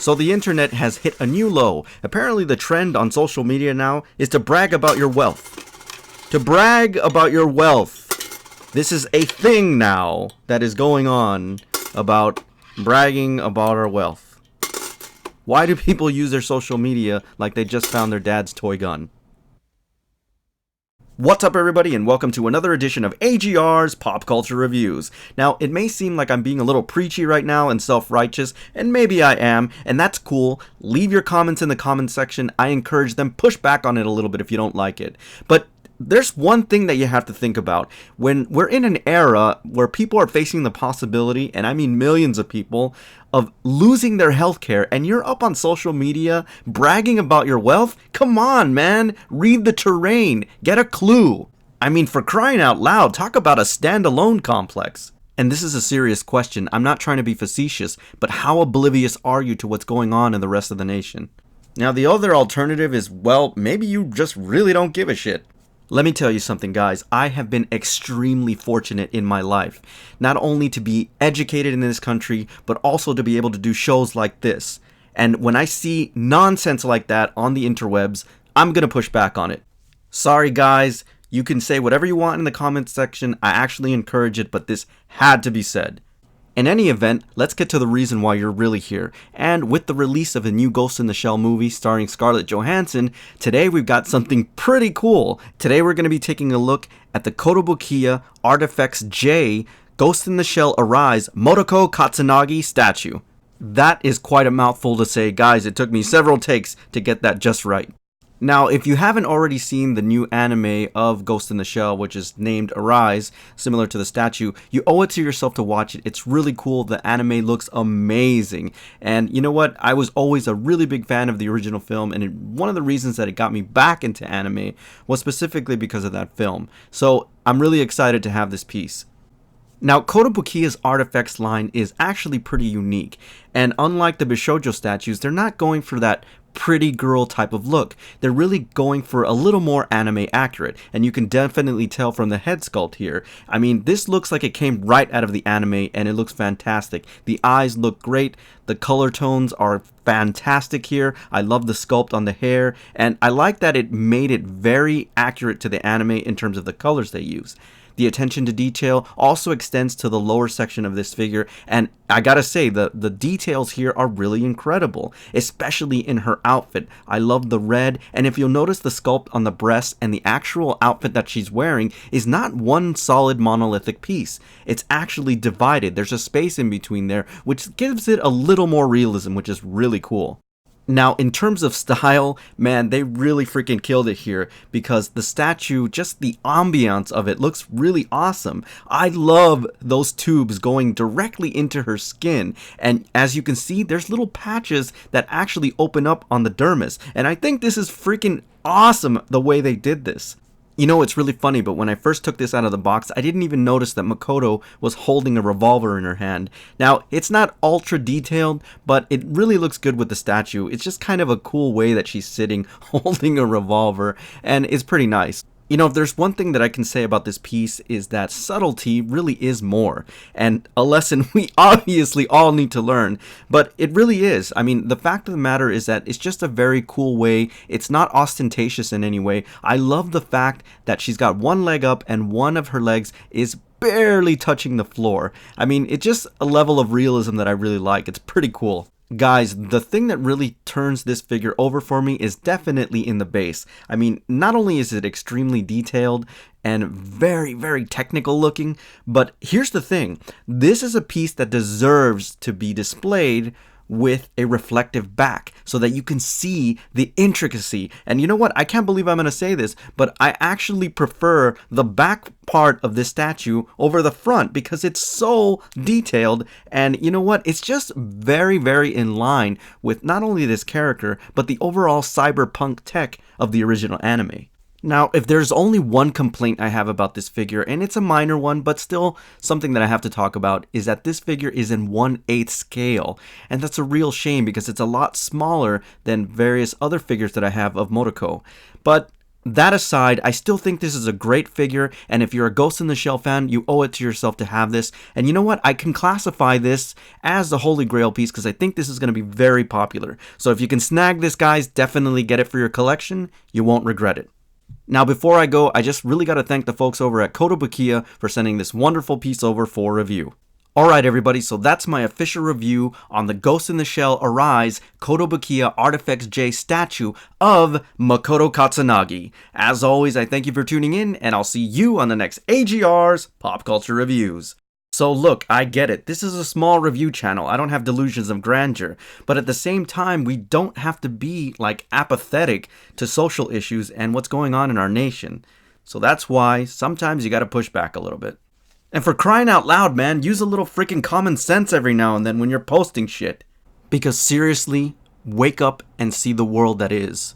So the internet has hit a new low. Apparently the trend on social media now is to brag about your wealth. To brag about your wealth. This is a thing now that is going on about bragging about our wealth. Why do people use their social media like they just found their dad's toy gun? What's up, everybody, and welcome to another edition of AGR's Pop Culture Reviews. Now, it may seem like I'm being a little preachy right now and self-righteous, and maybe I am, and that's cool. Leave your comments in the comments section. I encourage them. Push back on it a little bit if you don't like it. But there's one thing that you have to think about. When we're in an era where people are facing the possibility, and I mean millions of people, of losing their healthcare, and you're up on social media bragging about your wealth? Come on, man. Read the terrain. Get a clue. I mean, for crying out loud, talk about a standalone complex. And this is a serious question. I'm not trying to be facetious, but how oblivious are you to what's going on in the rest of the nation? Now, the other alternative is, well, maybe you just really don't give a shit. Let me tell you something, guys. I have been extremely fortunate in my life. Not only to be educated in this country, but also to be able to do shows like this. And when I see nonsense like that on the interwebs, I'm gonna push back on it. Sorry, guys. You can say whatever you want in the comments section. I actually encourage it, but this had to be said. In any event, let's get to the reason why you're really here. And with the release of a new Ghost in the Shell movie starring Scarlett Johansson, today we've got something pretty cool. Today we're going to be taking a look at the Kotobukia ArtFX J Ghost in the Shell Arise Motoko Kusanagi statue. That is quite a mouthful to say, guys. It took me several takes to get that just right. Now, if you haven't already seen the new anime of Ghost in the Shell, which is named Arise, similar to the statue, you owe it to yourself to watch it. It's really cool. The anime looks amazing. And you know what? I was always a really big fan of the original film, and one of the reasons that it got me back into anime was specifically because of that film. So I'm really excited to have this piece. Now, Kotobukia's ArtFX line is actually pretty unique, and unlike the Bishoujo statues, they're not going for that pretty girl type of look. They're really going for a little more anime accurate, and you can definitely tell from the head sculpt here. I mean, this looks like it came right out of the anime, and it looks fantastic. The eyes look great, the color tones are fantastic here. I love the sculpt on the hair, and I like that it made it very accurate to the anime in terms of the colors they use. The attention to detail also extends to the lower section of this figure, and I gotta say, the details here are really incredible, especially in her outfit. I love the red, and if you'll notice the sculpt on the breast and the actual outfit that she's wearing is not one solid monolithic piece. It's actually divided. There's a space in between there, which gives it a little more realism, which is really cool. Now, in terms of style, man, they really freaking killed it here, because the statue, just the ambiance of it looks really awesome. I love those tubes going directly into her skin, and as you can see, there's little patches that actually open up on the dermis, and I think this is freaking awesome the way they did this. You know, it's really funny, but when I first took this out of the box, I didn't even notice that Makoto was holding a revolver in her hand. Now, it's not ultra detailed, but it really looks good with the statue. It's just kind of a cool way that she's sitting holding a revolver, and it's pretty nice. You know, if there's one thing that I can say about this piece is that subtlety really is more, and a lesson we obviously all need to learn, but it really is. I mean, the fact of the matter is that it's just a very cool way. It's not ostentatious in any way. I love the fact that she's got one leg up and one of her legs is barely touching the floor. I mean, it's just a level of realism that I really like. It's pretty cool. Guys, the thing that really turns this figure over for me is definitely in the base. I mean, not only is it extremely detailed and very, very technical looking, but here's the thing. This is a piece that deserves to be displayed with a reflective back so that you can see the intricacy. And you know what? I can't believe I'm going to say this, but I actually prefer the back part of this statue over the front because it's so detailed. And you know what? It's just very, very in line with not only this character, but the overall cyberpunk tech of the original anime. Now, if there's only one complaint I have about this figure, and it's a minor one, but still something that I have to talk about, is that this figure is in 1/8 scale. And that's a real shame because it's a lot smaller than various other figures that I have of Motoko. But That aside, I still think this is a great figure, and if you're a Ghost in the Shell fan, you owe it to yourself to have this. And you know what? I can classify this as the Holy Grail piece because I think this is going to be very popular. So if you can snag this, guys, definitely get it for your collection. You won't regret it. Now, before I go, I just really got to thank the folks over at Kotobukia for sending this wonderful piece over for review. Alright everybody, so that's my official review on the Ghost in the Shell Arise Kotobukia ArtFX J statue of Motoko Kusanagi. As always, I thank you for tuning in, and I'll see you on the next AGR's Pop Culture Reviews. So look, I get it, this is a small review channel, I don't have delusions of grandeur, but at the same time, we don't have to be, like, apathetic to social issues and what's going on in our nation. So that's why sometimes you gotta push back a little bit. And for crying out loud, man, use a little freaking common sense every now and then when you're posting shit. Because seriously, wake up and see the world that is.